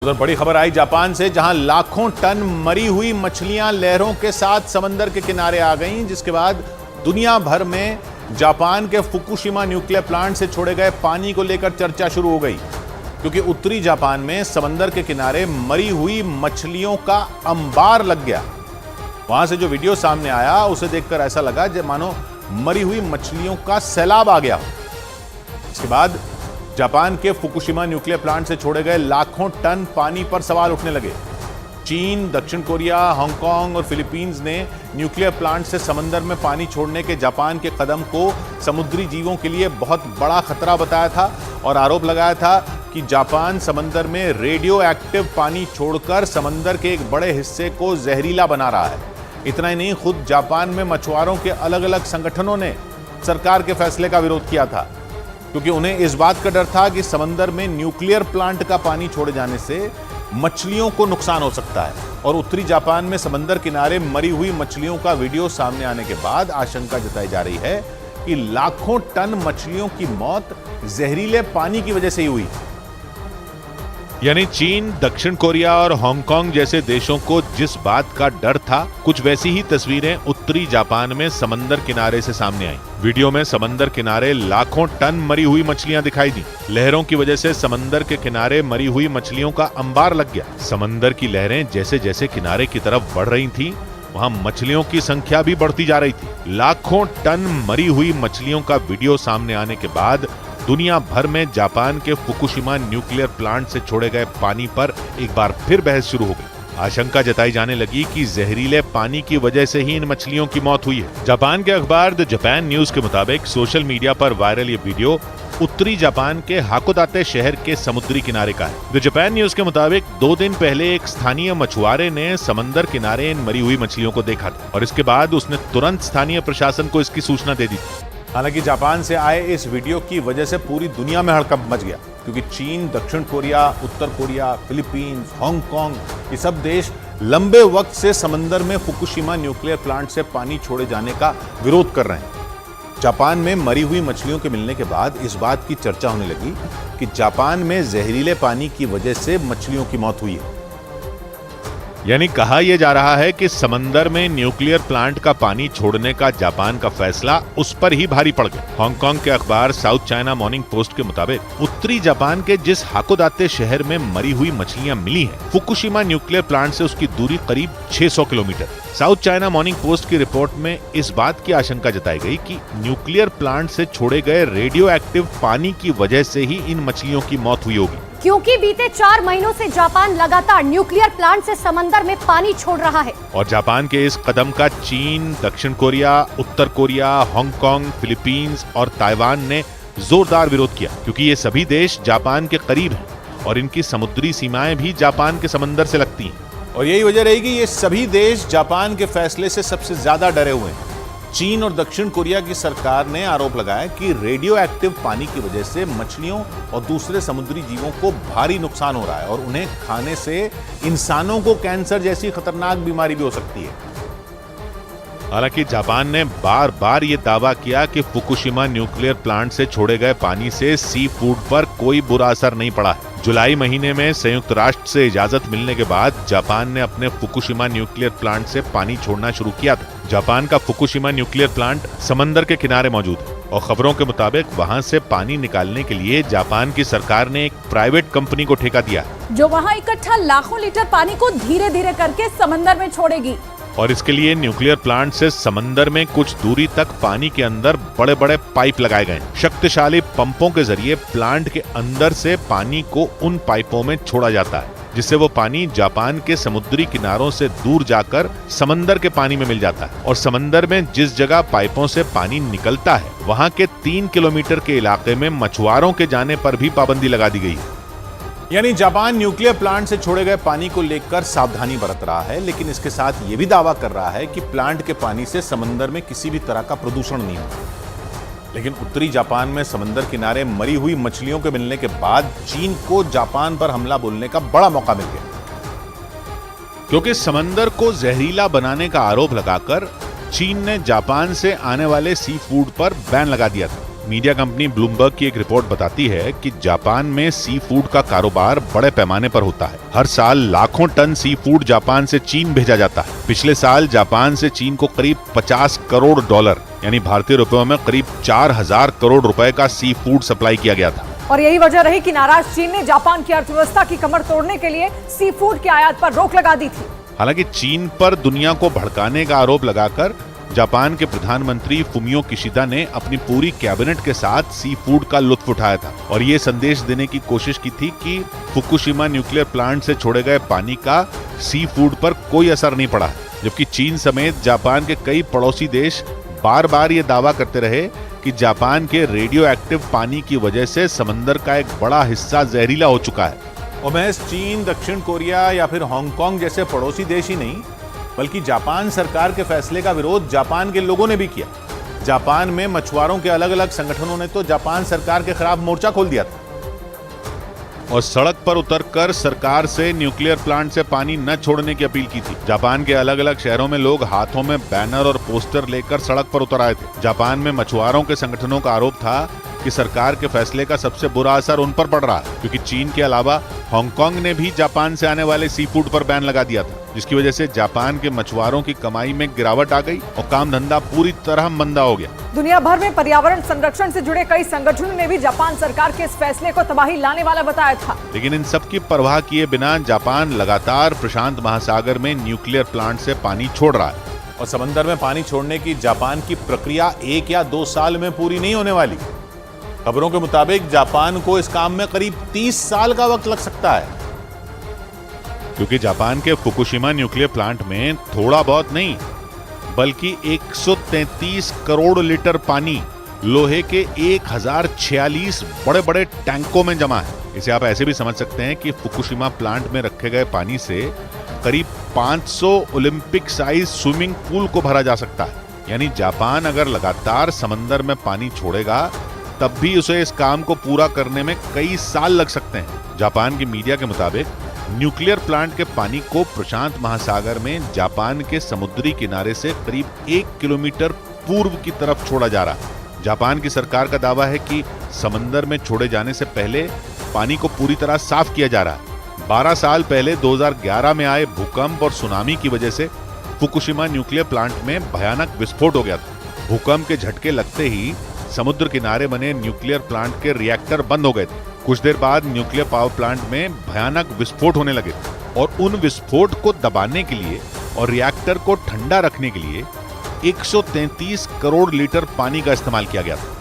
उधर बड़ी खबर आई जापान से, जहां लाखों टन मरी हुई मछलियां लहरों के साथ समंदर के किनारे आ गईं, जिसके बाद दुनिया भर में जापान के फुकुशिमा न्यूक्लियर प्लांट से छोड़े गए पानी को लेकर चर्चा शुरू हो गई। क्योंकि उत्तरी जापान में समंदर के किनारे मरी हुई मछलियों का अंबार लग गया। वहां से जो वीडियो सामने आया उसे देखकर ऐसा लगा जैसे मानो मरी हुई मछलियों का सैलाब आ गया। इसके बाद जापान के फुकुशिमा न्यूक्लियर प्लांट से छोड़े गए लाखों टन पानी पर सवाल उठने लगे। चीन, दक्षिण कोरिया, हांगकांग और फिलीपींस ने न्यूक्लियर प्लांट से समंदर में पानी छोड़ने के जापान के कदम को समुद्री जीवों के लिए बहुत बड़ा खतरा बताया था और आरोप लगाया था कि जापान समंदर में रेडियो एक्टिव पानी छोड़कर समंदर के एक बड़े हिस्से को जहरीला बना रहा है। इतना ही नहीं, खुद जापान में मछुआरों के अलग अलग संगठनों ने सरकार के फैसले का विरोध किया था, क्योंकि उन्हें इस बात का डर था कि समंदर में न्यूक्लियर प्लांट का पानी छोड़े जाने से मछलियों को नुकसान हो सकता है। और उत्तरी जापान में समंदर किनारे मरी हुई मछलियों का वीडियो सामने आने के बाद आशंका जताई जा रही है कि लाखों टन मछलियों की मौत जहरीले पानी की वजह से ही हुई। यानी चीन, दक्षिण कोरिया और हांगकांग जैसे देशों को जिस बात का डर था, कुछ वैसी ही तस्वीरें उत्तरी जापान में समंदर किनारे से सामने आई। वीडियो में समंदर किनारे लाखों टन मरी हुई मछलियां दिखाई दी। लहरों की वजह से समंदर के किनारे मरी हुई मछलियों का अंबार लग गया। समंदर की लहरें जैसे जैसे किनारे की तरफ बढ़ रही थीं, वहां मछलियों की संख्या भी बढ़ती जा रही थी। लाखों टन मरी हुई मछलियों का वीडियो सामने आने के बाद दुनिया भर में जापान के फुकुशिमा न्यूक्लियर प्लांट से छोड़े गए पानी पर एक बार फिर बहस शुरू हो गई। आशंका जताई जाने लगी कि जहरीले पानी की वजह से ही इन मछलियों की मौत हुई है। जापान के अखबार द जापान न्यूज के मुताबिक सोशल मीडिया पर वायरल ये वीडियो उत्तरी जापान के हाकोदाते शहर के समुद्री किनारे का है। द जापान न्यूज के मुताबिक 2 दिन पहले एक स्थानीय मछुआरे ने समंदर किनारे इन मरी हुई मछलियों को देखा था और इसके बाद उसने तुरंत स्थानीय प्रशासन को इसकी सूचना दे दी थी। हालांकि जापान से आए इस वीडियो की वजह से पूरी दुनिया में हड़कंप मच गया, क्योंकि चीन, दक्षिण कोरिया, उत्तर कोरिया, फिलीपींस, हांगकांग ये सब देश लंबे वक्त से समंदर में फुकुशिमा न्यूक्लियर प्लांट से पानी छोड़े जाने का विरोध कर रहे हैं। जापान में मरी हुई मछलियों के मिलने के बाद इस बात की चर्चा होने लगी कि जापान में जहरीले पानी की वजह से मछलियों की मौत हुई है। यानी कहा यह जा रहा है कि समंदर में न्यूक्लियर प्लांट का पानी छोड़ने का जापान का फैसला उस पर ही भारी पड़ गया। हांगकांग के अखबार साउथ चाइना मॉर्निंग पोस्ट के मुताबिक उत्तरी जापान के जिस हाकोदाते शहर में मरी हुई मछलियां मिली हैं, फुकुशिमा न्यूक्लियर प्लांट से उसकी दूरी करीब 600 kilometre. South China morning post की रिपोर्ट में इस बात की आशंका जताई गई कि न्यूक्लियर प्लांट से छोड़े गए रेडियो एक्टिव पानी की वजह से ही इन मछलियों की मौत हुई होगी, क्योंकि बीते 4 महीनों से जापान लगातार न्यूक्लियर प्लांट से समंदर में पानी छोड़ रहा है। और जापान के इस कदम का चीन, दक्षिण कोरिया, उत्तर कोरिया, हांगकांग, फिलीपींस और ताइवान ने जोरदार विरोध किया, क्योंकि ये सभी देश जापान के करीब हैं और इनकी समुद्री सीमाएं भी जापान के समंदर से लगती हैं। और यही वजह रहेगी ये सभी देश जापान के फैसले से सबसे ज्यादा डरे हुए हैं। चीन और दक्षिण कोरिया की सरकार ने आरोप लगाया कि रेडियो एक्टिव पानी की वजह से मछलियों और दूसरे समुद्री जीवों को भारी नुकसान हो रहा है और उन्हें खाने से इंसानों को कैंसर जैसी खतरनाक बीमारी भी हो सकती है। हालांकि जापान ने बार बार ये दावा किया कि फुकुशिमा न्यूक्लियर प्लांट से छोड़े गए पानी से सी फूड पर कोई बुरा असर नहीं पड़ा है। जुलाई महीने में संयुक्त राष्ट्र से इजाजत मिलने के बाद जापान ने अपने फुकुशिमा न्यूक्लियर प्लांट से पानी छोड़ना शुरू किया था। जापान का फुकुशिमा न्यूक्लियर प्लांट समंदर के किनारे मौजूद है और खबरों के मुताबिक वहां से पानी निकालने के लिए जापान की सरकार ने एक प्राइवेट कंपनी को ठेका दिया, जो वहां इकट्ठा लाखों लीटर पानी को धीरे धीरे करके समंदर में छोड़ेगी। और इसके लिए न्यूक्लियर प्लांट से समंदर में कुछ दूरी तक पानी के अंदर बड़े बड़े पाइप लगाए गए। शक्तिशाली पंपों के जरिए प्लांट के अंदर से पानी को उन पाइपों में छोड़ा जाता है, जिससे वो पानी जापान के समुद्री किनारों से दूर जाकर समंदर के पानी में मिल जाता है। और समंदर में जिस जगह पाइपों से पानी निकलता है, वहां के 3 किलोमीटर के इलाके में मछुआरों के जाने पर भी पाबंदी लगा दी गई है। यानी जापान न्यूक्लियर प्लांट से छोड़े गए पानी को लेकर सावधानी बरत रहा है, लेकिन इसके साथ ये भी दावा कर रहा है कि प्लांट के पानी से समंदर में किसी भी तरह का प्रदूषण नहीं होता। लेकिन उत्तरी जापान में समंदर किनारे मरी हुई मछलियों के मिलने के बाद चीन को जापान पर हमला बोलने का बड़ा मौका मिल गया, क्योंकि समंदर को जहरीला बनाने का आरोप लगाकर चीन ने जापान से आने वाले सी फूड पर बैन लगा दिया था। मीडिया कंपनी ब्लूमबर्ग की एक रिपोर्ट बताती है कि जापान में सी फूड का कारोबार बड़े पैमाने पर होता है। हर साल लाखों टन सी फूड जापान से चीन भेजा जाता है। पिछले साल जापान से चीन को करीब 50 करोड़ डॉलर यानी भारतीय रुपयों में करीब 4000 करोड़ रुपए का सी फूड सप्लाई किया गया था। और यही वजह रही कि नाराज चीन ने जापान की अर्थव्यवस्था की कमर तोड़ने के लिए सी फूड के आयात पर रोक लगा दी थी। हालांकि चीन पर दुनिया को भड़काने का आरोप लगाकर जापान के प्रधानमंत्री फुमियो किशिदा ने अपनी पूरी कैबिनेट के साथ सी फूड का लुत्फ उठाया था और ये संदेश देने की कोशिश की थी कि फुकुशिमा न्यूक्लियर प्लांट से छोड़े गए पानी का सी फूड पर कोई असर नहीं पड़ा, जबकि चीन समेत जापान के कई पड़ोसी देश बार बार ये दावा करते रहे कि जापान के रेडियो एक्टिव पानी की वजह से समंदर का एक बड़ा हिस्सा जहरीला हो चुका है। और महज चीन, दक्षिण कोरिया या फिर हांगकांग जैसे पड़ोसी देश ही नहीं, बल्कि जापान सरकार के फैसले का विरोध जापान के लोगों ने भी किया। जापान में मछुआरों के अलग अलग संगठनों ने तो जापान सरकार के खिलाफ मोर्चा खोल दिया था और सड़क पर उतरकर सरकार से न्यूक्लियर प्लांट से पानी न छोड़ने की अपील की थी। जापान के अलग अलग शहरों में लोग हाथों में बैनर और पोस्टर लेकर सड़क पर उतर आए थे। जापान में मछुआरों के संगठनों का आरोप था कि सरकार के फैसले का सबसे बुरा असर उन पर पड़ रहा है, क्योंकि चीन के अलावा हांगकांग ने भी जापान से आने वाले सी फूड पर बैन लगा दिया था, जिसकी वजह से जापान के मछुआरों की कमाई में गिरावट आ गई और काम धंधा पूरी तरह मंदा हो गया। दुनिया भर में पर्यावरण संरक्षण से जुड़े कई संगठनों ने भी जापान सरकार के इस फैसले को तबाही लाने वाला बताया था। लेकिन इन सब की परवाह किए बिना जापान लगातार प्रशांत महासागर में न्यूक्लियर प्लांट से पानी छोड़ रहा है और समंदर में पानी छोड़ने की जापान की प्रक्रिया 1 या 2 साल में पूरी नहीं होने वाली। खबरों के मुताबिक जापान को इस काम में करीब 30 साल का वक्त लग सकता है, क्योंकि जापान के फुकुशिमा न्यूक्लियर प्लांट में थोड़ा बहुत नहीं बल्कि 133 करोड़ लीटर पानी लोहे के 1046 बड़े बड़े टैंकों में जमा है। इसे आप ऐसे भी समझ सकते हैं कि फुकुशिमा प्लांट में रखे गए पानी से करीब 500 ओलंपिक साइज स्विमिंग पूल को भरा जा सकता है। यानी जापान अगर लगातार समंदर में पानी छोड़ेगा तब भी उसे इस काम को पूरा करने में कई साल लग सकते हैं। जापान की मीडिया के मुताबिक न्यूक्लियर प्लांट के पानी को प्रशांत महासागर में जापान के समुद्री किनारे से करीब 1 किलोमीटर पूर्व की तरफ छोड़ा जा रहा है। जापान की सरकार का दावा है कि समंदर में छोड़े जाने से पहले पानी को पूरी तरह साफ किया जा रहा है। 12 साल पहले 2011 में आए भूकंप और सुनामी की वजह से फुकुशिमा न्यूक्लियर प्लांट में भयानक विस्फोट हो गया था। भूकंप के झटके लगते ही समुद्र किनारे बने न्यूक्लियर प्लांट के रिएक्टर बंद हो गए थे। कुछ देर बाद न्यूक्लियर पावर प्लांट में भयानक विस्फोट होने लगे और उन विस्फोट को दबाने के लिए और रिएक्टर को ठंडा रखने के लिए 133 करोड़ लीटर पानी का इस्तेमाल किया गया था।